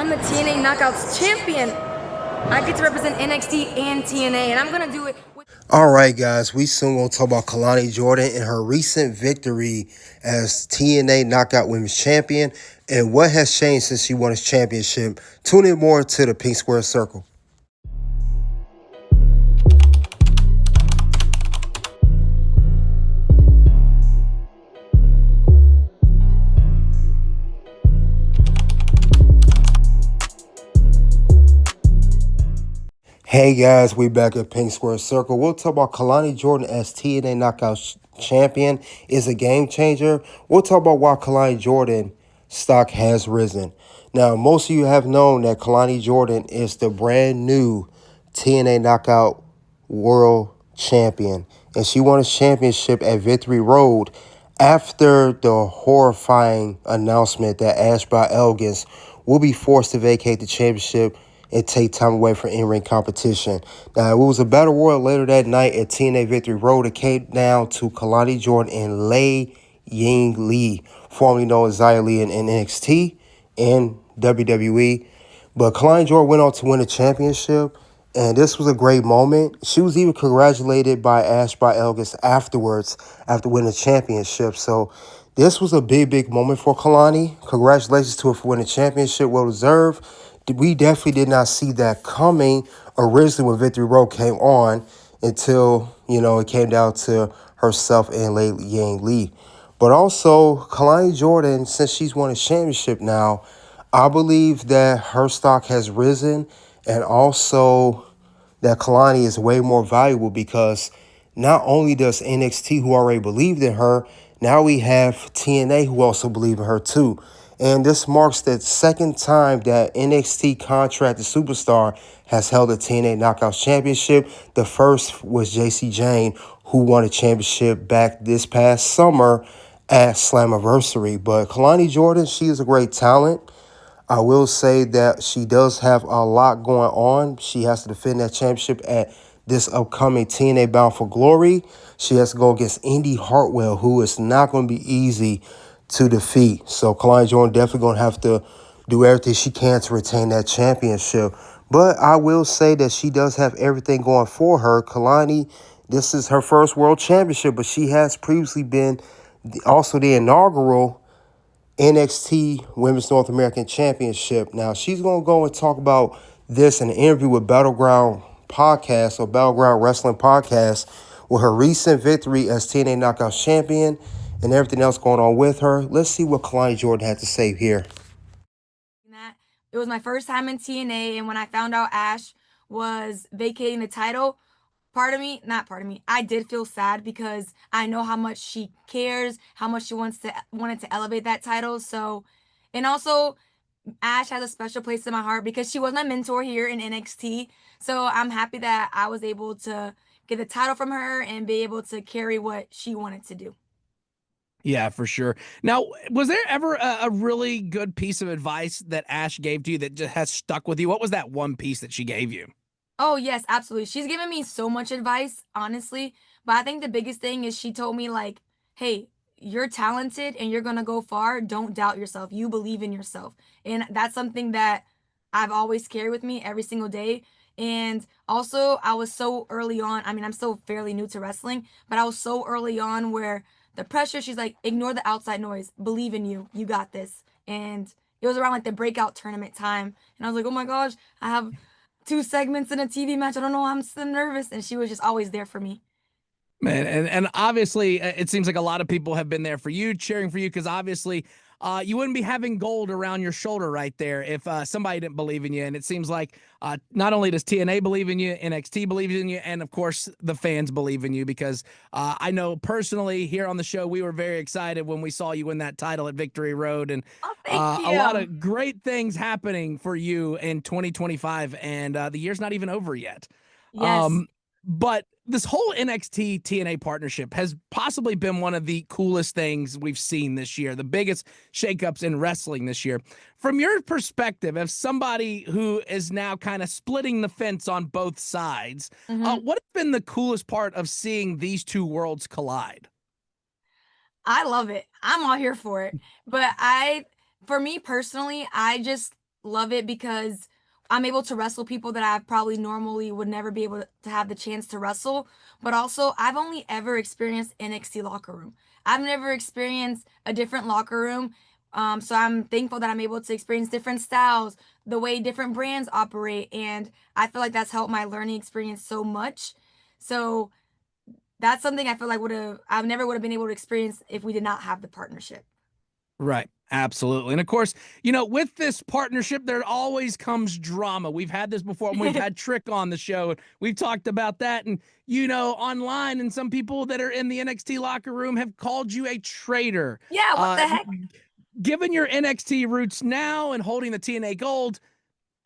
I'm the TNA Knockouts Champion. I get to represent NXT and TNA, and I'm gonna do it with... All right, guys, we soon gonna talk about Kelani Jordan and her recent victory as TNA Knockout Women's Champion and what has changed since she won his championship. Tune in more to the Pink Square Circle. Hey guys, we back at Pink Square Circle. We'll talk about Kelani Jordan as TNA Knockouts Champion is a game changer. We'll talk about why Kelani Jordan stock has risen. Now, most of you have known that Kelani Jordan is the brand new TNA Knockout World Champion. And she won a championship at Victory Road after the horrifying announcement that Ash By Elegance will be forced to vacate the championship and take time away from in-ring competition. Now, it was a battle royal later that night at TNA Victory Road. It came down to Kelani Jordan and Yǐng, formerly known as Xia Li in NXT and WWE. But Kelani Jordan went on to win the championship, and this was a great moment. She was even congratulated by Ash By Elegance afterwards after winning the championship. So this was a big moment for Kelani. Congratulations to her for winning the championship. Well deserved. We definitely did not see that coming originally when Victory Road came on until, it came down to herself and Yǐng. But also, Kelani Jordan, since she's won a championship now, I believe that her stock has risen, and also that Kelani is way more valuable because not only does NXT, who already believed in her, now we have TNA who also believe in her too. And this marks the second time that NXT contracted superstar has held a TNA Knockouts Championship. The first was JC Jane, who won a championship back this past summer at Slammiversary. But Kelani Jordan, she is a great talent. I will say that she does have a lot going on. She has to defend that championship at this upcoming TNA Bound for Glory. She has to go against Indi Hartwell, who is not going to be easy to defeat. So Kelani Jordan definitely going to have to do everything she can to retain that championship. But I will say that she does have everything going for her. Kelani, this is her first world championship, but she has previously been also the inaugural NXT Women's North American Championship. Now, she's going to go and talk about this in an interview with Battleground Podcast or Battleground Wrestling Podcast with her recent victory as TNA Knockouts Champion and everything else going on with her. Let's see what Kelani Jordan had to say here. It was my first time in TNA, and when I found out Ash was vacating the title, I did feel sad because I know how much she cares, how much she wanted to elevate that title. So, and also Ash has a special place in my heart because she was my mentor here in NXT. So I'm happy that I was able to get the title from her and be able to carry what she wanted to do. Yeah, for sure. Now, was there ever a really good piece of advice that Ash gave to you that just has stuck with you? What was that one piece that she gave you? Oh, yes, absolutely. She's given me so much advice, honestly. But I think the biggest thing is she told me, like, hey, you're talented and you're going to go far. Don't doubt yourself. You believe in yourself. And that's something that I've always carried with me every single day. And also, I was so early on. I mean, I'm still fairly new to wrestling, but I was so early on where the pressure, she's like, ignore the outside noise. Believe in you. You got this. And it was around like the breakout tournament time. And I was like, oh my gosh, I have 2 segments in a TV match. I don't know. I'm so nervous. And she was just always there for me. Man, and obviously, it seems like a lot of people have been there for you, cheering for you, because obviously you wouldn't be having gold around your shoulder right there if somebody didn't believe in you. And it seems like not only does TNA believe in you, NXT believes in you, and of course the fans believe in you, because I know personally here on the show, we were very excited when we saw you win that title at Victory Road, and Thank you. a lot of great things happening for you in 2025, and the year's not even over yet. Yes. But this whole NXT TNA partnership has possibly been one of the coolest things we've seen this year, the biggest shakeups in wrestling this year. From your perspective, as somebody who is now kind of splitting the fence on both sides, what has been the coolest part of seeing these two worlds collide? I love it. I'm all here for it. But for me personally, I just love it because I'm able to wrestle people that I probably normally would never be able to have the chance to wrestle. But also, I've only ever experienced NXT locker room. I've never experienced a different locker room. So I'm thankful that I'm able to experience different styles, the way different brands operate, and I feel like that's helped my learning experience so much. So that's something I feel like I never would have been able to experience if we did not have the partnership. Right. Absolutely. And of course, with this partnership, there always comes drama. We've had this before and we've had Trick on the show. We've talked about that. And, online, and some people that are in the NXT locker room have called you a traitor. Yeah, what Uh, the heck? Given your NXT roots now and holding the TNA gold,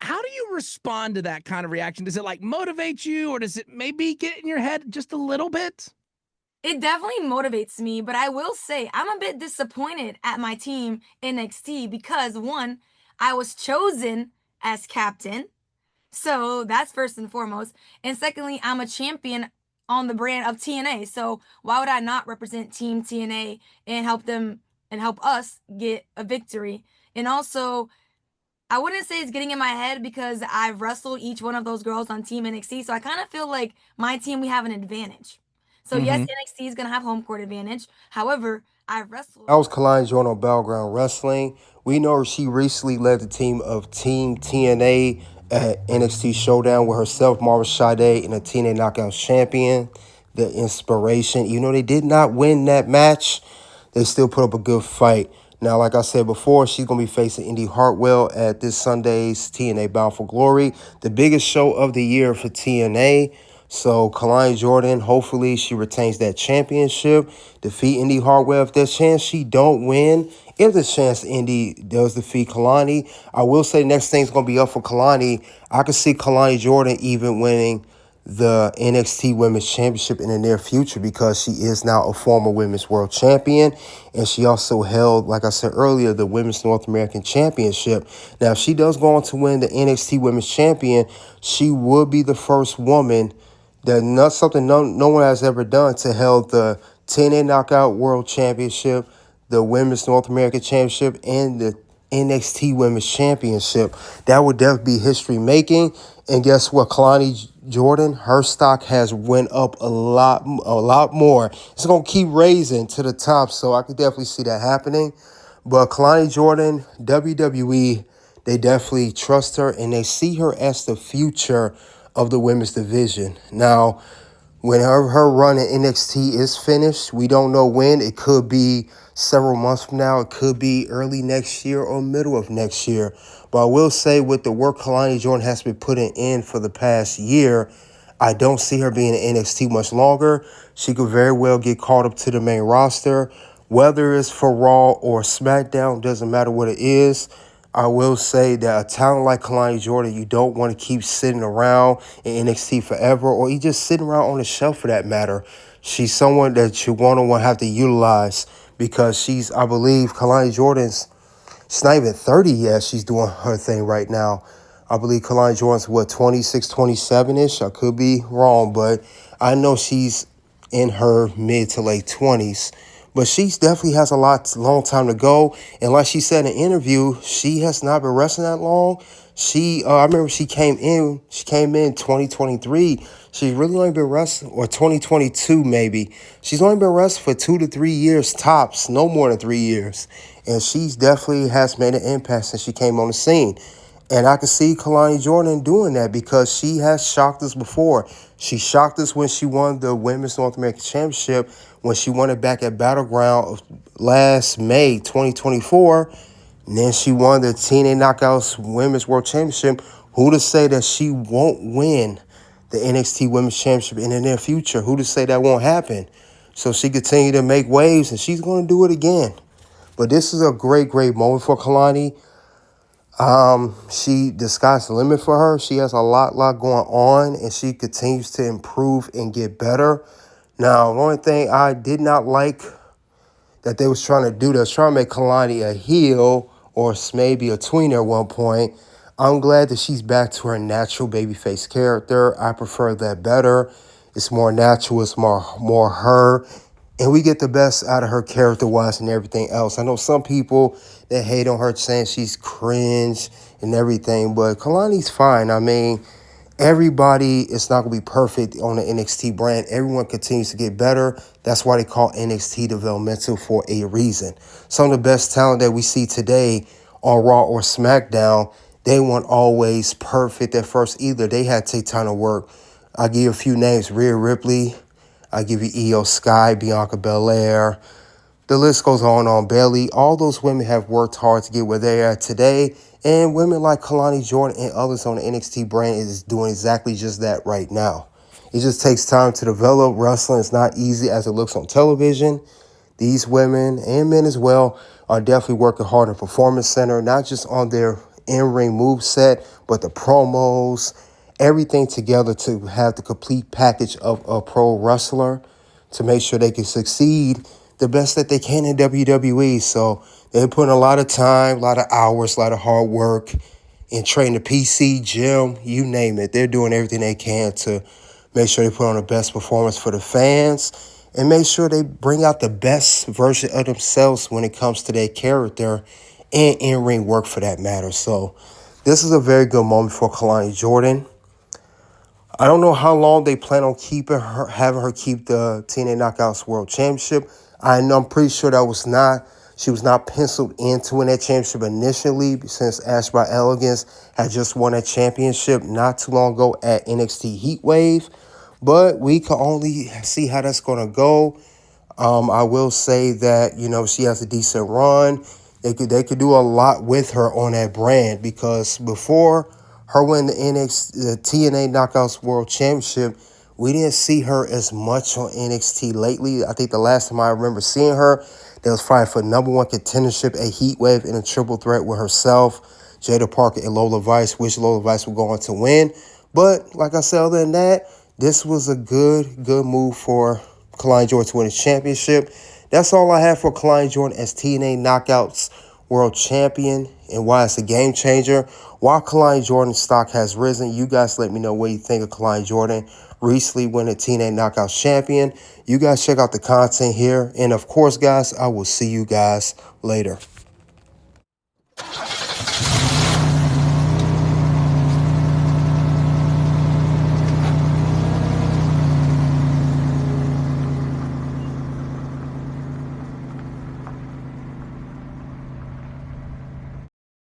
how do you respond to that kind of reaction? Does it like motivate you, or does it maybe get in your head just a little bit? It definitely motivates me, but I will say I'm a bit disappointed at my team NXT because one, I was chosen as captain. So that's first and foremost. And secondly, I'm a champion on the brand of TNA. So why would I not represent Team TNA and help them and help us get a victory? And also, I wouldn't say it's getting in my head because I've wrestled each one of those girls on Team NXT. So I kind of feel like my team, we have an advantage. So yes, Mm-hmm. NXT is going to have home court advantage. However, I've That wrestled. was Kelani Jordan on Battleground Wrestling. We know she recently led the team of Team TNA at NXT Showdown with herself, Marva Sade, and a TNA Knockouts Champion. The inspiration. You know, they did not win that match. They still put up a good fight. Now, like I said before, she's going to be facing Indi Hartwell at this Sunday's TNA Bound for Glory, the biggest show of the year for TNA. So, Kelani Jordan, hopefully she retains that championship, defeat Indi Hartwell. If there's a chance she don't win, if there's a chance Indi does defeat Kelani, I will say next thing's going to be up for Kelani. I could see Kelani Jordan even winning the NXT Women's Championship in the near future because she is now a former Women's World Champion, and she also held, like I said earlier, the Women's North American Championship. Now, if she does go on to win the NXT Women's Champion, she would be the first woman that not something no one has ever done to held the TNA Knockout World Championship, the Women's North American Championship, and the NXT Women's Championship. That would definitely be history making. And guess what? Kelani Jordan, her stock has went up a lot more. It's gonna keep raising to the top, so I could definitely see that happening. But Kelani Jordan, WWE, they definitely trust her and they see her as the future of the women's division. Now, when her run in NXT is finished, we don't know when. It could be several months from now. It could be early next year or middle of next year. But I will say with the work Kelani Jordan has been putting in for the past year, I don't see her being in NXT much longer. She could very well get called up to the main roster. Whether it's for Raw or SmackDown, doesn't matter what it is. I will say that a talent like Kelani Jordan, you don't want to keep sitting around in NXT forever, or you just sitting around on the shelf for that matter. She's someone that you want to have to utilize because I believe, Kelani Jordan's, she's not even 30 yet. She's doing her thing right now. I believe Kelani Jordan's, 26, 27-ish? I could be wrong, but I know she's in her mid to late 20s. But she definitely has a long time to go. And like she said in an interview, she has not been wrestling that long. I remember she came in 2023. She's really only been wrestling, or 2022 maybe. She's only been wrestling for 2 to 3 years tops, no more than 3 years. And she's definitely has made an impact since she came on the scene. And I can see Kelani Jordan doing that because she has shocked us before. She shocked us when she won the Women's North American Championship, when she won it back at Battleground last May 2024. And then she won the TNA Knockouts Women's World Championship. Who to say that she won't win the NXT Women's Championship in the near future? Who to say that won't happen? So she continued to make waves, and she's going to do it again. But this is a great, great moment for Kelani. The sky's the limit for her. She has a lot going on, and she continues to improve and get better. Now, the only thing I did not like that they was trying to do, they was trying to make Kelani a heel or maybe a tweener at one point. I'm glad that she's back to her natural babyface character. I prefer that better. It's more natural. It's more her. and we get the best out of her character-wise and everything else. I know some people that hate on her saying she's cringe and everything, but Kelani's fine. I mean, everybody is not going to be perfect on the NXT brand. Everyone continues to get better. That's why they call NXT developmental for a reason. Some of the best talent that we see today on Raw or SmackDown, they weren't always perfect at first either. They had to take time to work. I'll give you a few names. Rhea Ripley. I'll give you Io Sky, Bianca Belair. The list goes on. Bailey. All those women have worked hard to get where they are today. And women like Kelani Jordan and others on the NXT brand is doing exactly just that right now. It just takes time to develop. Wrestling is not easy as it looks on television. These women and men as well are definitely working hard in Performance Center, not just on their in-ring move set, but the promos, everything together to have the complete package of a pro wrestler to make sure they can succeed the best that they can in WWE. So they're putting a lot of time, a lot of hours, a lot of hard work in training the PC, gym, you name it. They're doing everything they can to make sure they put on the best performance for the fans and make sure they bring out the best version of themselves when it comes to their character and in-ring work for that matter. So this is a very good moment for Kelani Jordan. I don't know how long they plan on having her keep the TNA Knockouts World Championship. I'm pretty sure she was not penciled into winning that championship initially, since Ash By Elegance had just won that championship not too long ago at NXT Heatwave. But we can only see how that's going to go. I will say that, she has a decent run. They could do a lot with her on that brand, because before her winning the TNA Knockouts World Championship, we didn't see her as much on NXT lately. I think the last time I remember seeing her, they was fighting for #1 contendership at Heatwave in a triple threat with herself, Jada Parker, and Lola Vice, which Lola Vice would go on to win. But like I said, other than that, this was a good move for Kelani Jordan to win his championship. That's all I have for Kelani Jordan as TNA Knockouts World Champion and why it's a game changer. While Kelani Jordan's stock has risen, you guys let me know what you think of Kelani Jordan recently winning TNA Knockouts Champion. You guys check out the content here. And of course, guys, I will see you guys later.